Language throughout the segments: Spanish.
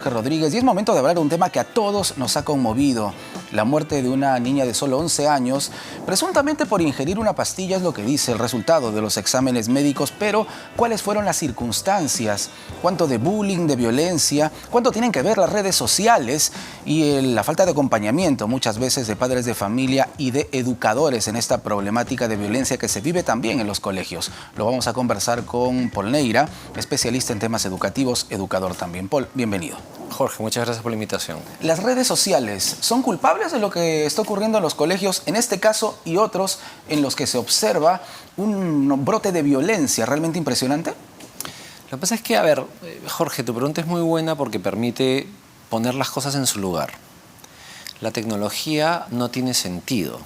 Rodríguez, y es momento de hablar de un tema que a todos nos ha conmovido: la muerte de una niña de solo 11 años, presuntamente por ingerir una pastilla. Es lo que dice el resultado de los exámenes médicos, pero ¿cuáles fueron las circunstancias? ¿Cuánto de bullying, de violencia? ¿Cuánto tienen que ver las redes sociales y la falta de acompañamiento muchas veces de padres de familia y de educadores en esta problemática de violencia que se vive también en los colegios? Lo vamos a conversar con Paul Neira, especialista en temas educativos, educador también. Paul, bienvenido. Jorge, muchas gracias por la invitación. ¿Las redes sociales son culpables de lo que está ocurriendo en los colegios, en este caso y otros en los que se observa un brote de violencia realmente impresionante? Lo que pasa es que, a ver, Jorge, tu pregunta es muy buena porque permite poner las cosas en su lugar. La tecnología no tiene sentido.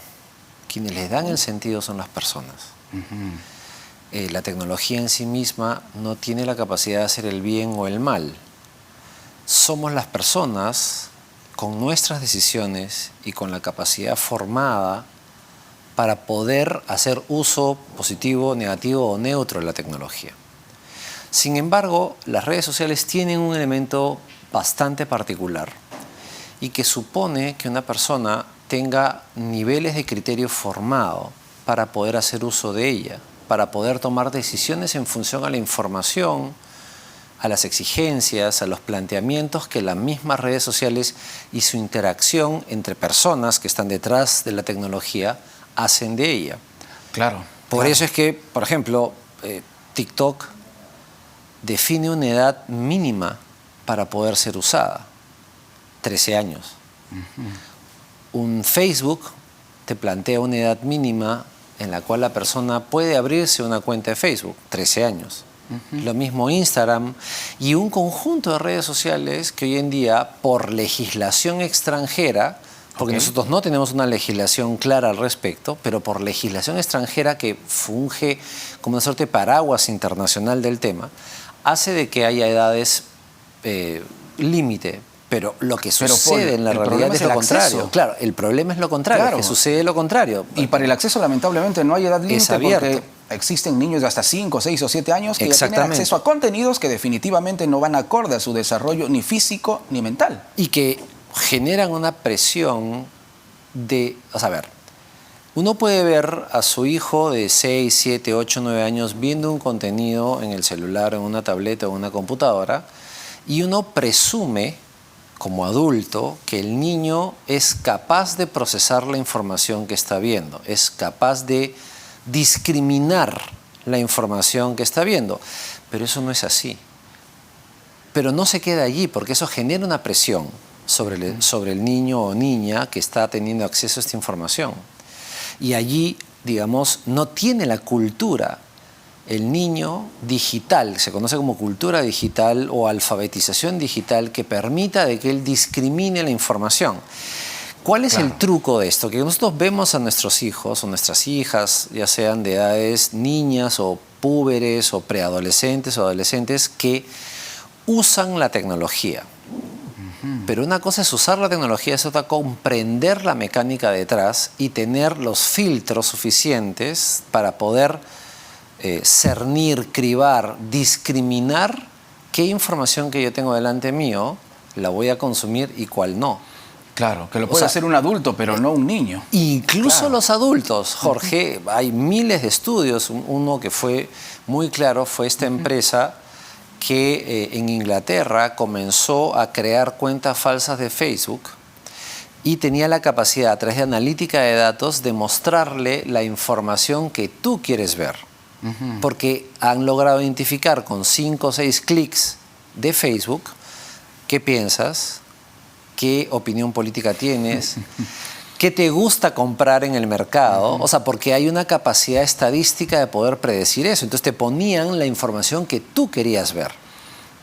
Quienes le dan el sentido son las personas. La tecnología en sí misma no tiene la capacidad de hacer el bien o el mal. Somos las personas, con nuestras decisiones y con la capacidad formada para poder hacer uso positivo, negativo o neutro de la tecnología. Sin embargo, las redes sociales tienen un elemento bastante particular y que supone que una persona tenga niveles de criterio formado para poder hacer uso de ella, para poder tomar decisiones en función a la información, a las exigencias, a los planteamientos que las mismas redes sociales y su interacción entre personas que están detrás de la tecnología hacen de ella. Claro. Por eso es que, por ejemplo, TikTok define una edad mínima para poder ser usada: 13 años. Un Facebook te plantea una edad mínima en la cual la persona puede abrirse una cuenta de Facebook: 13 años. Lo mismo Instagram y un conjunto de redes sociales que hoy en día, por legislación extranjera, porque nosotros no tenemos una legislación clara al respecto, pero por legislación extranjera que funge como una suerte de paraguas internacional del tema, hace de que haya edades límite. Pero lo que sucede en la realidad es lo contrario. Claro, el problema es lo contrario, Claro. que sucede lo contrario. Y para el acceso, lamentablemente, no hay edad límite, Es abierto. porque existen niños de hasta 5, 6 o 7 años que ya tienen acceso a contenidos que definitivamente no van acorde a su desarrollo ni físico ni mental. Y que generan una presión de... O sea, a ver, uno puede ver a su hijo de 6, 7, 8, 9 años viendo un contenido en el celular, en una tableta o en una computadora, y uno presume, como adulto, que el niño es capaz de procesar la información que está viendo, es capaz de discriminar la información que está viendo. Pero eso no es así. Pero no se queda allí, porque eso genera una presión sobre el niño o niña que está teniendo acceso a esta información. Y allí, digamos, no tiene la cultura. El niño digital, se conoce como cultura digital o alfabetización digital, que permita de que él discrimine la información. ¿Cuál es el truco de esto? Que nosotros vemos a nuestros hijos o nuestras hijas, ya sean de edades niñas o púberes o preadolescentes o adolescentes, que usan la tecnología. Pero una cosa es usar la tecnología, es otra comprender la mecánica detrás y tener los filtros suficientes para poder cernir, cribar, discriminar qué información que yo tengo delante mío la voy a consumir y cuál no. Claro, que lo puede hacer un adulto, pero no un niño. Incluso los adultos, Jorge, hay miles de estudios. Uno que fue muy claro fue esta empresa que en Inglaterra comenzó a crear cuentas falsas de Facebook y tenía la capacidad, a través de analítica de datos, de mostrarle la información que tú quieres ver. Porque han logrado identificar con 5 o 6 clics de Facebook qué piensas, qué opinión política tienes, qué te gusta comprar en el mercado. O sea, porque hay una capacidad estadística de poder predecir eso. Entonces te ponían la información que tú querías ver.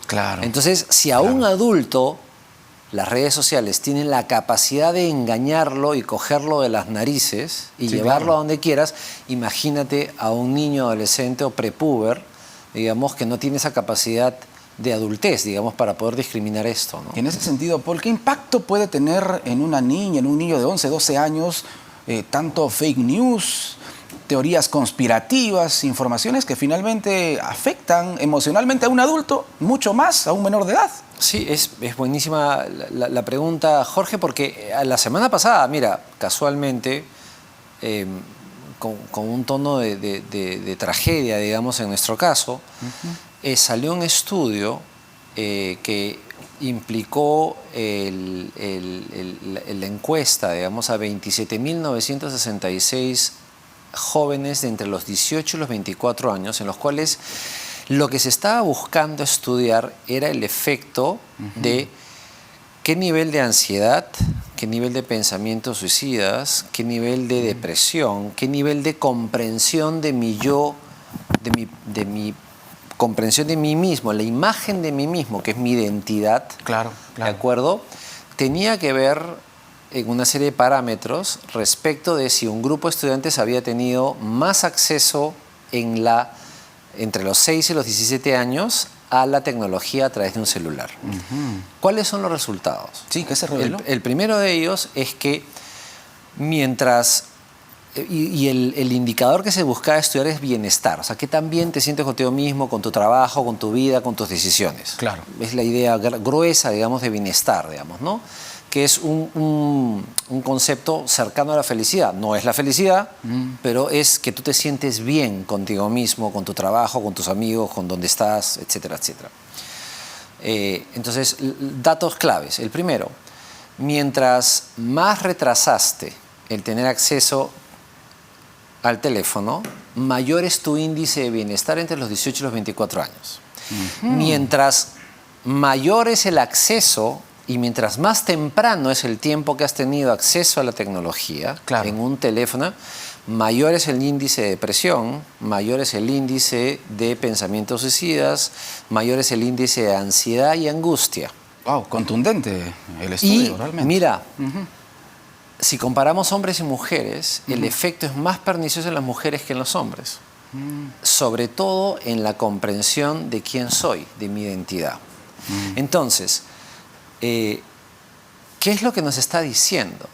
Claro. Entonces, si a un adulto las redes sociales tienen la capacidad de engañarlo y cogerlo de las narices y llevarlo a donde quieras, imagínate a un niño, adolescente o prepuber, digamos, que no tiene esa capacidad de adultez, digamos, para poder discriminar esto, ¿no? En ese sentido, Paul, ¿qué impacto puede tener en una niña, en un niño de 11, 12 años, tanto fake news, teorías conspirativas, informaciones que finalmente afectan emocionalmente a un adulto, mucho más a un menor de edad. Sí, es buenísima la pregunta, Jorge, porque la semana pasada, mira, casualmente, con un tono de tragedia, digamos, en nuestro caso, salió un estudio que implicó la encuesta, digamos, a 27.966 jóvenes de entre los 18 y los 24 años, en los cuales lo que se estaba buscando estudiar era el efecto de qué nivel de ansiedad, qué nivel de pensamientos suicidas, qué nivel de depresión, qué nivel de comprensión de mi yo, de mi comprensión de mí mismo, la imagen de mí mismo, que es mi identidad, Claro, claro. ¿de acuerdo? Tenía que ver en una serie de parámetros respecto de si un grupo de estudiantes había tenido más acceso entre los 6 y los 17 años a la tecnología a través de un celular. ¿Cuáles son los resultados? Sí, ¿qué se reveló? El primero de ellos es que mientras... el indicador que se buscaba estudiar es bienestar, o sea, qué tan bien te sientes contigo mismo, con tu trabajo, con tu vida, con tus decisiones. Claro. Es la idea gruesa, digamos, de bienestar, digamos, ¿no? Que es un concepto cercano a la felicidad. No es la felicidad, pero es que tú te sientes bien contigo mismo, con tu trabajo, con tus amigos, con donde estás, etcétera, etcétera. Entonces, datos claves. El primero, mientras más retrasaste el tener acceso al teléfono, mayor es tu índice de bienestar entre los 18 y los 24 años. Mientras mayor es el acceso y mientras más temprano es el tiempo que has tenido acceso a la tecnología en un teléfono, mayor es el índice de depresión, mayor es el índice de pensamientos suicidas, mayor es el índice de ansiedad y angustia. Wow, contundente el estudio, realmente. Mira, si comparamos hombres y mujeres, el efecto es más pernicioso en las mujeres que en los hombres. Sobre todo en la comprensión de quién soy, de mi identidad. Entonces, ¿qué es lo que nos está diciendo?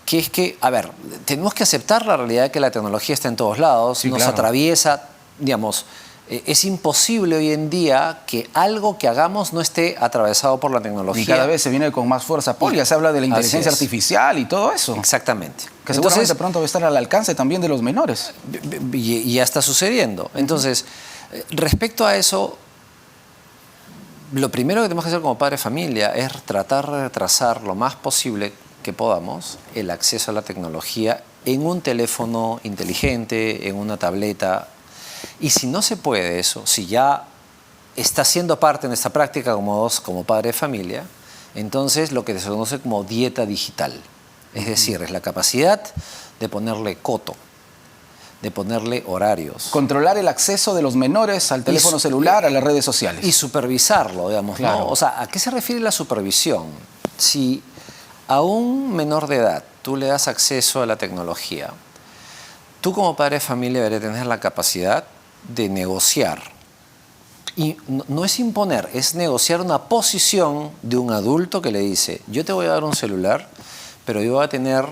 Que es que, a ver, tenemos que aceptar la realidad de que la tecnología está en todos lados, sí, nos claro. atraviesa, digamos, es imposible hoy en día que algo que hagamos no esté atravesado por la tecnología. Y cada vez se viene con más fuerza. Ya se habla de la inteligencia artificial y todo eso. Exactamente. Que seguramente pronto va a estar al alcance también de los menores. Y ya está sucediendo. Entonces, respecto a eso, lo primero que tenemos que hacer como padre de familia es tratar de retrasar lo más posible que podamos el acceso a la tecnología en un teléfono inteligente, en una tableta. Y si no se puede eso, si ya está siendo parte de nuestra práctica como padre de familia, entonces lo que se conoce como dieta digital. Es decir, es la capacidad de ponerle coto, de ponerle horarios. Controlar el acceso de los menores al teléfono celular, a las redes sociales. Y supervisarlo, digamos, claro. ¿no? O sea, ¿a qué se refiere la supervisión? Si a un menor de edad tú le das acceso a la tecnología, tú como padre de familia deberías tener la capacidad de negociar. Y no es imponer, es negociar una posición de un adulto que le dice, yo te voy a dar un celular, pero yo voy a tener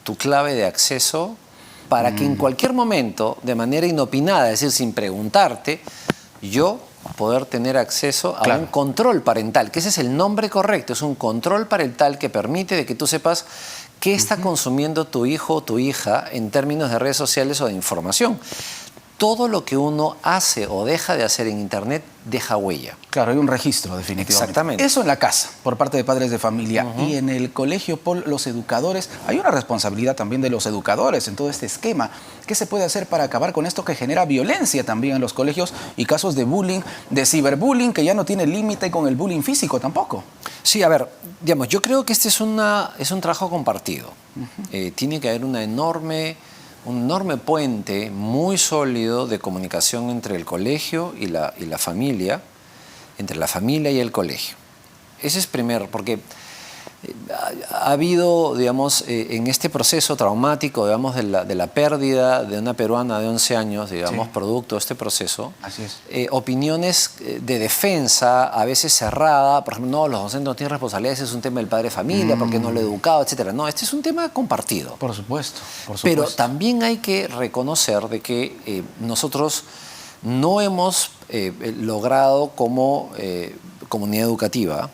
tu clave de acceso para que en cualquier momento, de manera inopinada, es decir, sin preguntarte, yo poder tener acceso a un control parental, que ese es el nombre correcto, es un control parental que permite de que tú sepas qué está consumiendo tu hijo o tu hija en términos de redes sociales o de información. Todo lo que uno hace o deja de hacer en Internet deja huella. Claro, hay un registro, definitivamente. Exactamente. Eso en la casa, por parte de padres de familia. Y en el colegio, Paul, los educadores, hay una responsabilidad también de los educadores en todo este esquema. ¿Qué se puede hacer para acabar con esto que genera violencia también en los colegios y casos de bullying, de ciberbullying, que ya no tiene límite con el bullying físico tampoco? Sí, a ver, digamos, yo creo que este es un trabajo compartido. Tiene que haber un enorme puente muy sólido de comunicación entre el colegio y la familia, entre la familia y el colegio. Ese es primero, porque Ha habido, digamos, en este proceso traumático, digamos, de la pérdida de una peruana de 11 años, digamos, Sí. producto de este proceso, Así es. opiniones de defensa, a veces cerrada, por ejemplo, no, los docentes no tienen responsabilidades, es un tema del padre de familia, porque no lo he educado, etcétera. No, este es un tema compartido. Por supuesto, por Pero supuesto. también hay que reconocer de que nosotros no hemos logrado como comunidad educativa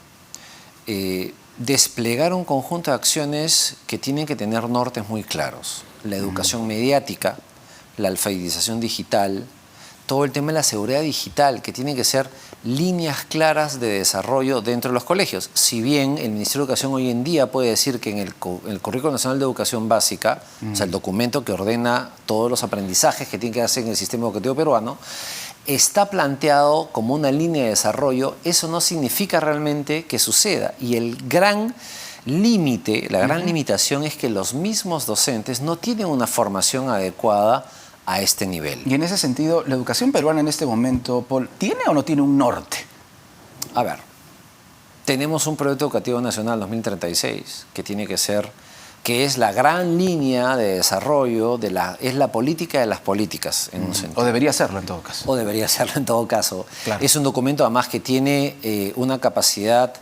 desplegar un conjunto de acciones que tienen que tener nortes muy claros. La educación mediática, la alfabetización digital, todo el tema de la seguridad digital, que tienen que ser líneas claras de desarrollo dentro de los colegios. Si bien el Ministerio de Educación hoy en día puede decir que en el Currículo Nacional de Educación Básica, o sea, el documento que ordena todos los aprendizajes que tiene que hacer en el sistema educativo peruano, está planteado como una línea de desarrollo, eso no significa realmente que suceda. Y el gran límite, la gran limitación es que los mismos docentes no tienen una formación adecuada a este nivel. Y en ese sentido, ¿la educación peruana en este momento, Paul, tiene o no tiene un norte? A ver, tenemos un proyecto educativo nacional 2036 que tiene que ser, que es la gran línea de desarrollo, es la política de las políticas, en un sentido. O debería serlo en todo caso. O debería serlo en todo caso. Claro. Es un documento además que tiene una capacidad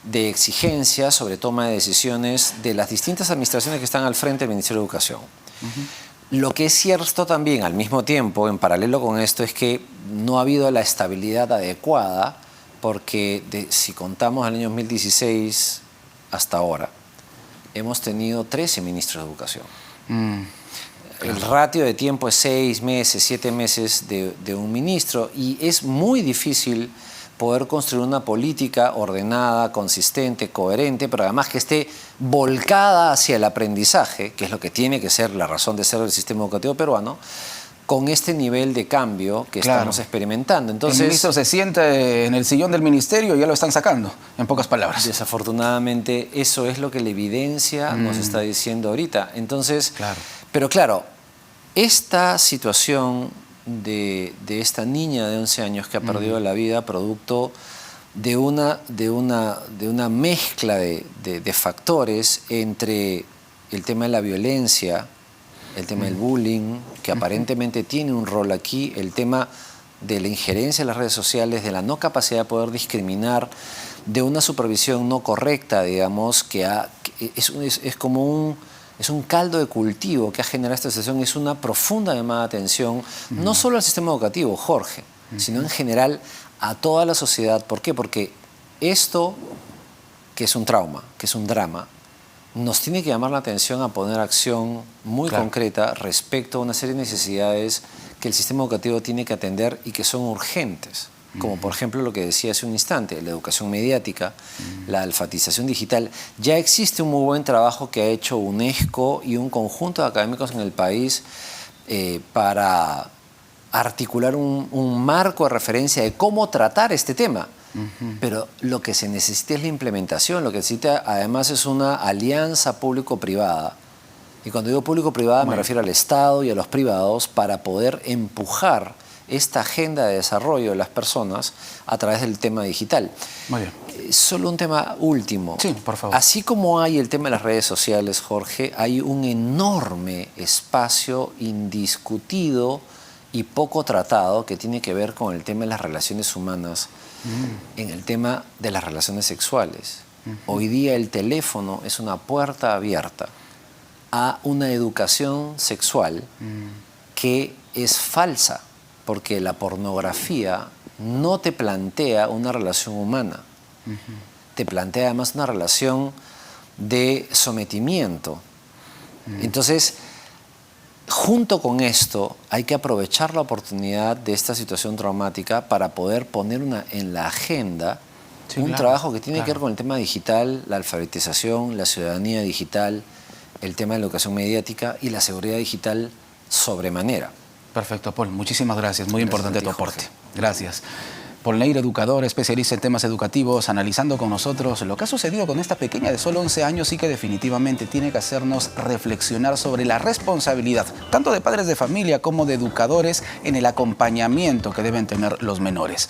de exigencia sobre toma de decisiones de las distintas administraciones que están al frente del Ministerio de Educación. Lo que es cierto también, al mismo tiempo, en paralelo con esto, es que no ha habido la estabilidad adecuada, porque si contamos el año 2016 hasta ahora, hemos tenido 13 ministros de Educación. El ratio de tiempo es 6 meses, 7 meses de un ministro, y es muy difícil poder construir una política ordenada, consistente, coherente, pero además que esté volcada hacia el aprendizaje, que es lo que tiene que ser la razón de ser del sistema educativo peruano, con este nivel de cambio que estamos experimentando. Entonces, el ministro se sienta en el sillón del ministerio y ya lo están sacando, en pocas palabras. Desafortunadamente, eso es lo que la evidencia nos está diciendo ahorita. Entonces, Claro. Pero claro, esta situación de esta niña de 11 años que ha perdido la vida producto de una mezcla de factores entre el tema de la violencia, el tema del bullying, que aparentemente tiene un rol aquí, el tema de la injerencia en las redes sociales, de la no capacidad de poder discriminar, de una supervisión no correcta, digamos, es como es un caldo de cultivo que ha generado esta situación, es una profunda llamada de atención, no solo al sistema educativo, Jorge, sino en general a toda la sociedad. ¿Por qué? Porque esto, que es un trauma, que es un drama, nos tiene que llamar la atención a poner acción muy concreta respecto a una serie de necesidades que el sistema educativo tiene que atender y que son urgentes. Como por ejemplo lo que decía hace un instante, la educación mediática, la alfabetización digital. Ya existe un muy buen trabajo que ha hecho UNESCO y un conjunto de académicos en el país para articular un marco de referencia de cómo tratar este tema. Pero lo que se necesita es la implementación, lo que se necesita además es una alianza público-privada. Y cuando digo público-privada me refiero al Estado y a los privados para poder empujar esta agenda de desarrollo de las personas a través del tema digital. Muy bien. Solo un tema último. Sí, por favor. Así como hay el tema de las redes sociales, Jorge, hay un enorme espacio indiscutido y poco tratado que tiene que ver con el tema de las relaciones humanas, en el tema de las relaciones sexuales. Hoy día el teléfono es una puerta abierta a una educación sexual que es falsa, porque la pornografía no te plantea una relación humana, te plantea además una relación de sometimiento. Entonces, junto con esto, hay que aprovechar la oportunidad de esta situación traumática para poder poner en la agenda un trabajo que tiene que ver con el tema digital, la alfabetización, la ciudadanía digital, el tema de la educación mediática y la seguridad digital sobremanera. Perfecto, Paul. Muchísimas gracias. Muy importante tu aporte. Jorge. Gracias. Paul Neira, educador, especialista en temas educativos, analizando con nosotros lo que ha sucedido con esta pequeña de solo 11 años y que definitivamente tiene que hacernos reflexionar sobre la responsabilidad, tanto de padres de familia como de educadores, en el acompañamiento que deben tener los menores.